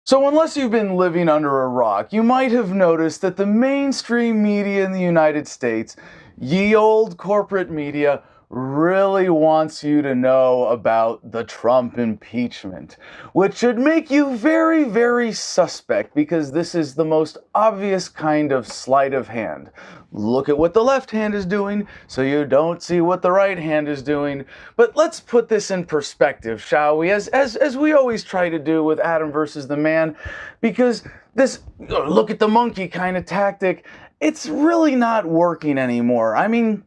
So unless you've been living under a rock, you might have noticed that the mainstream media in the United States, ye old corporate media, really wants you to know about the Trump impeachment, which should make you very, very suspect because this is the most obvious kind of sleight of hand. Look at what the left hand is doing so you don't see what the right hand is doing. But let's put this in perspective, shall we? As we always try to do with Adam versus the man, because this look at the monkey kind of tactic, it's really not working anymore. I mean,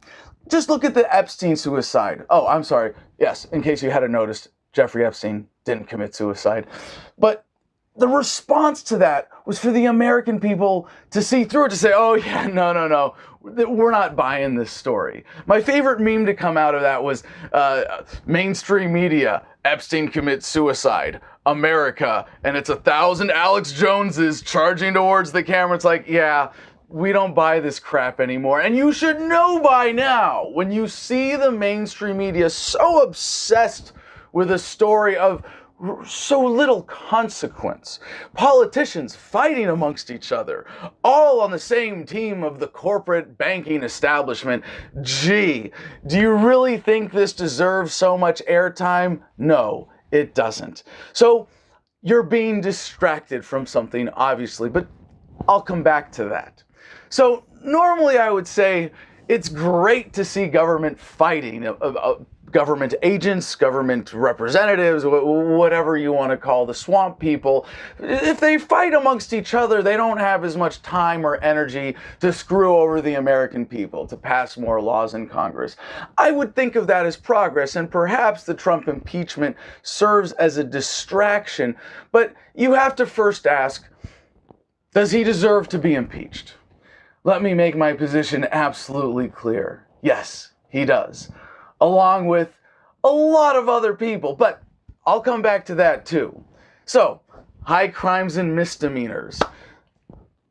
just look at the Epstein suicide. Oh, I'm sorry. Yes, in case you hadn't noticed, Jeffrey Epstein didn't commit suicide. But the response to that was for the American people to see through it, to say, oh yeah, no, we're not buying this story. My favorite meme to come out of that was mainstream media, Epstein commits suicide, America, and it's 1,000 Alex Joneses charging towards the camera. It's like, yeah, we don't buy this crap anymore. And you should know by now, when you see the mainstream media so obsessed with a story of so little consequence, politicians fighting amongst each other, all on the same team of the corporate banking establishment. Gee, do you really think this deserves so much airtime? No, it doesn't. So you're being distracted from something, obviously, but I'll come back to that. So normally I would say it's great to see government fighting, government agents, government representatives, whatever you want to call the swamp people. If they fight amongst each other, they don't have as much time or energy to screw over the American people, to pass more laws in Congress. I would think of that as progress, and perhaps the Trump impeachment serves as a distraction. But you have to first ask, does he deserve to be impeached? Let me make my position absolutely clear. Yes, he does, along with a lot of other people, but I'll come back to that too. So, high crimes and misdemeanors.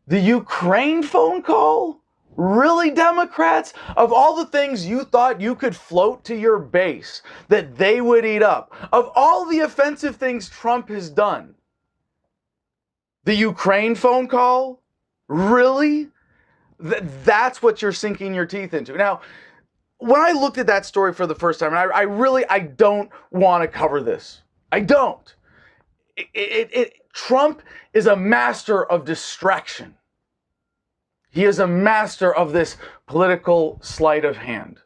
The Ukraine phone call? Really, Democrats? Of all the things you thought you could float to your base that they would eat up, of all the offensive things Trump has done, the Ukraine phone call? Really? That's what you're sinking your teeth into. Now, when I looked at that story for the first time, and I don't want to cover this. I don't. Trump is a master of distraction. He is a master of this political sleight of hand.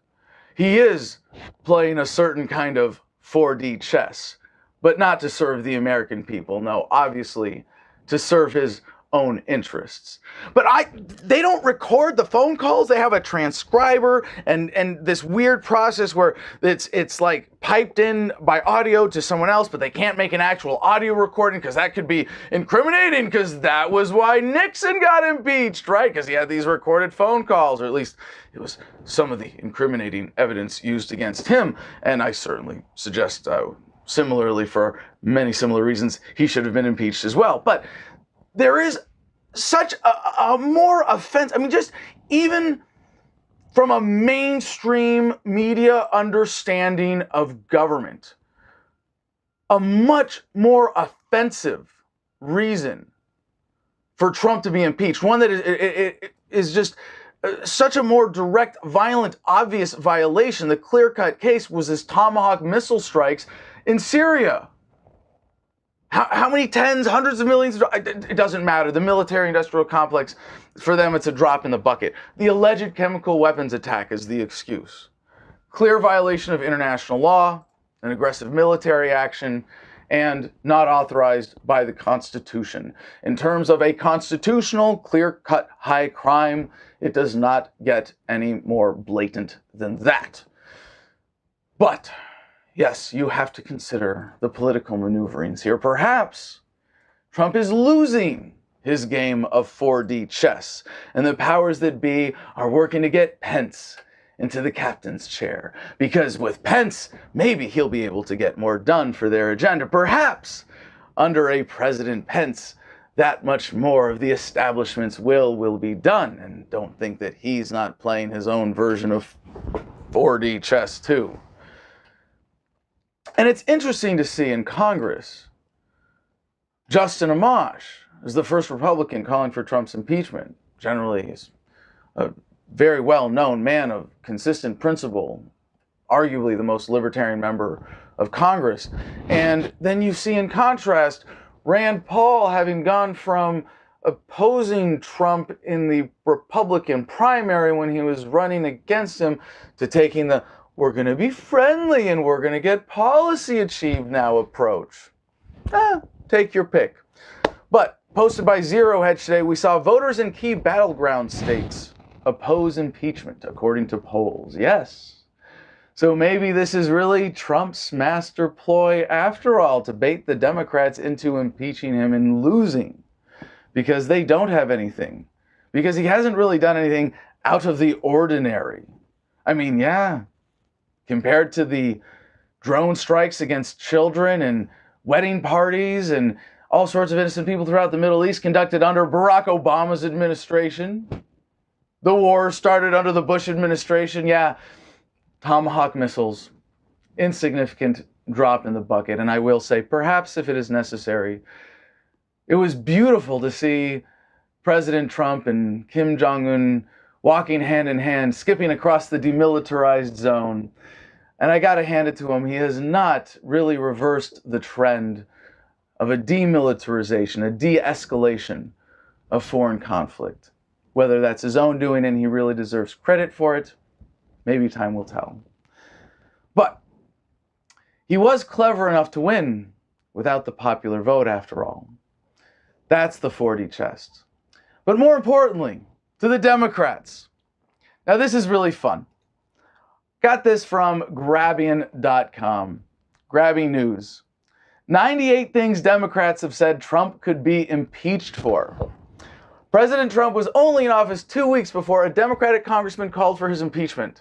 He is playing a certain kind of 4D chess, but not to serve the American people. No, obviously to serve his own interests. But they don't record the phone calls. They have a transcriber and this weird process where it's like piped in by audio to someone else, but they can't make an actual audio recording because that could be incriminating, because that was why Nixon got impeached, right? Because he had these recorded phone calls, or at least it was some of the incriminating evidence used against him. And I certainly suggest similarly, for many similar reasons, he should have been impeached as well. But there is such a more offense. I mean, just even from a mainstream media understanding of government, a much more offensive reason for Trump to be impeached, one that is just such a more direct, violent, obvious violation. The clear-cut case was his Tomahawk missile strikes in Syria. How many tens, hundreds of millions? It doesn't matter. The military-industrial complex, for them, it's a drop in the bucket. The alleged chemical weapons attack is the excuse. Clear violation of international law, an aggressive military action, and not authorized by the Constitution. In terms of a constitutional, clear-cut high crime, it does not get any more blatant than that. But yes, you have to consider the political maneuverings here. Perhaps Trump is losing his game of 4D chess, and the powers that be are working to get Pence into the captain's chair, because with Pence, maybe he'll be able to get more done for their agenda. Perhaps under a President Pence, that much more of the establishment's will be done. And don't think that he's not playing his own version of 4D chess too. And it's interesting to see in Congress, Justin Amash is the first Republican calling for Trump's impeachment. Generally, he's a very well-known man of consistent principle, arguably the most libertarian member of Congress. And then you see in contrast, Rand Paul having gone from opposing Trump in the Republican primary when he was running against him to taking the we're going to be friendly and we're going to get policy achieved now approach. Take your pick. But posted by Zero Hedge today, we saw voters in key battleground states oppose impeachment, according to polls. Yes. So maybe this is really Trump's master ploy after all, to bait the Democrats into impeaching him and losing, because they don't have anything, because he hasn't really done anything out of the ordinary. I mean, yeah, compared to the drone strikes against children and wedding parties and all sorts of innocent people throughout the Middle East conducted under Barack Obama's administration. The war started under the Bush administration. Yeah, Tomahawk missiles, insignificant drop in the bucket. And I will say, perhaps if it is necessary, it was beautiful to see President Trump and Kim Jong-un walking hand in hand, skipping across the demilitarized zone. And I got to hand it to him. He has not really reversed the trend of a demilitarization, a de-escalation of foreign conflict. Whether that's his own doing and he really deserves credit for it, maybe time will tell. But he was clever enough to win without the popular vote, after all. That's the 4D chess. But more importantly, to the Democrats. Now this is really fun. Got this from Grabbian.com. Grabby News. 98 things Democrats have said Trump could be impeached for. President Trump was only in office 2 weeks before a Democratic congressman called for his impeachment.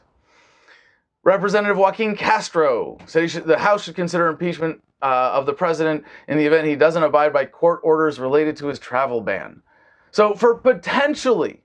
Representative Joaquin Castro said the House should consider impeachment of the president in the event he doesn't abide by court orders related to his travel ban. So for potentially,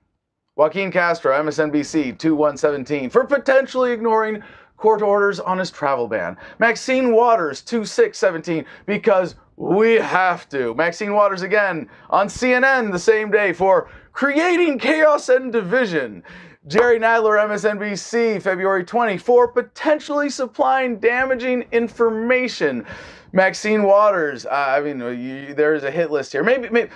Joaquin Castro, MSNBC, 2117, for potentially ignoring court orders on his travel ban. Maxine Waters, 2617, because we have to. Maxine Waters again on CNN the same day for creating chaos and division. Jerry Nadler, MSNBC, February 20, for potentially supplying damaging information. Maxine Waters, there's a hit list here. Maybe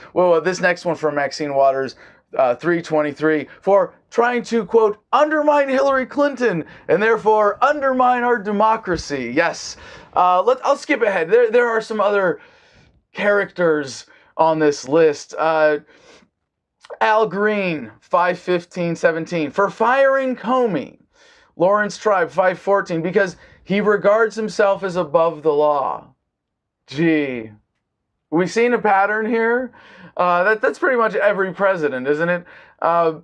this next one from Maxine Waters, 323, for trying to, quote, undermine Hillary Clinton and therefore undermine our democracy. Yes. I'll skip ahead. There are some other characters on this list. Al Green, 51517, for firing Comey. Lawrence Tribe, 514, because he regards himself as above the law. Gee, we seen a pattern here? That's pretty much every president, isn't it? Tom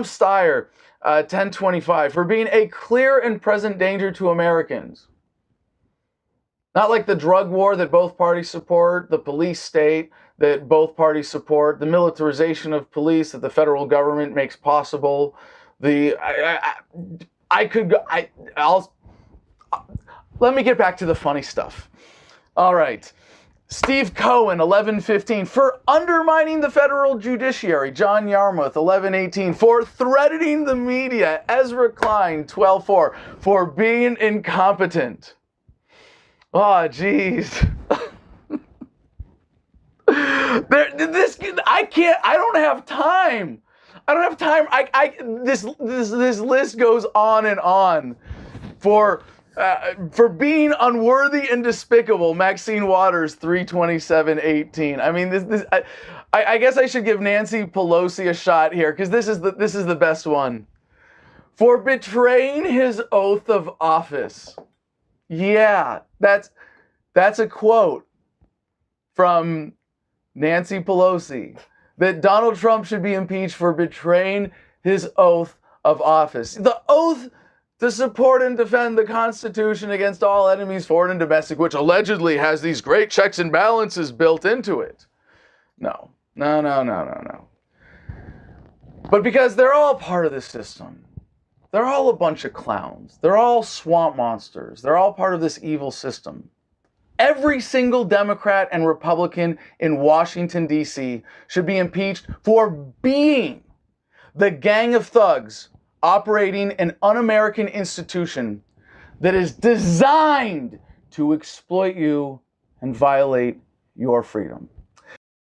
Steyer, 1025, for being a clear and present danger to Americans. Not like the drug war that both parties support, the police state that both parties support, the militarization of police that the federal government makes possible. Let me get back to the funny stuff. All right. Steve Cohen, 1115, for undermining the federal judiciary. John Yarmouth, 1118, for threatening the media. Ezra Klein, 12-4, for being incompetent. Oh, geez. I don't have time. This list goes on and on. For being unworthy and despicable, Maxine Waters, 32718. I mean, I guess I should give Nancy Pelosi a shot here, because this is the best one. For betraying his oath of office. Yeah, that's a quote from Nancy Pelosi, that Donald Trump should be impeached for betraying his oath of office. The oath to support and defend the Constitution against all enemies, foreign and domestic, which allegedly has these great checks and balances built into it. No. But because they're all part of the system, they're all a bunch of clowns. They're all swamp monsters. They're all part of this evil system. Every single Democrat and Republican in Washington, D.C. should be impeached for being the gang of thugs operating an un-American institution that is designed to exploit you and violate your freedom.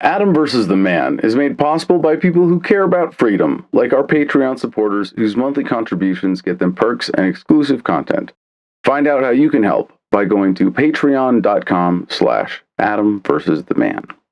Adam versus the Man is made possible by people who care about freedom, like our Patreon supporters whose monthly contributions get them perks and exclusive content. Find out how you can help by going to patreon.com/Adam versus the Man.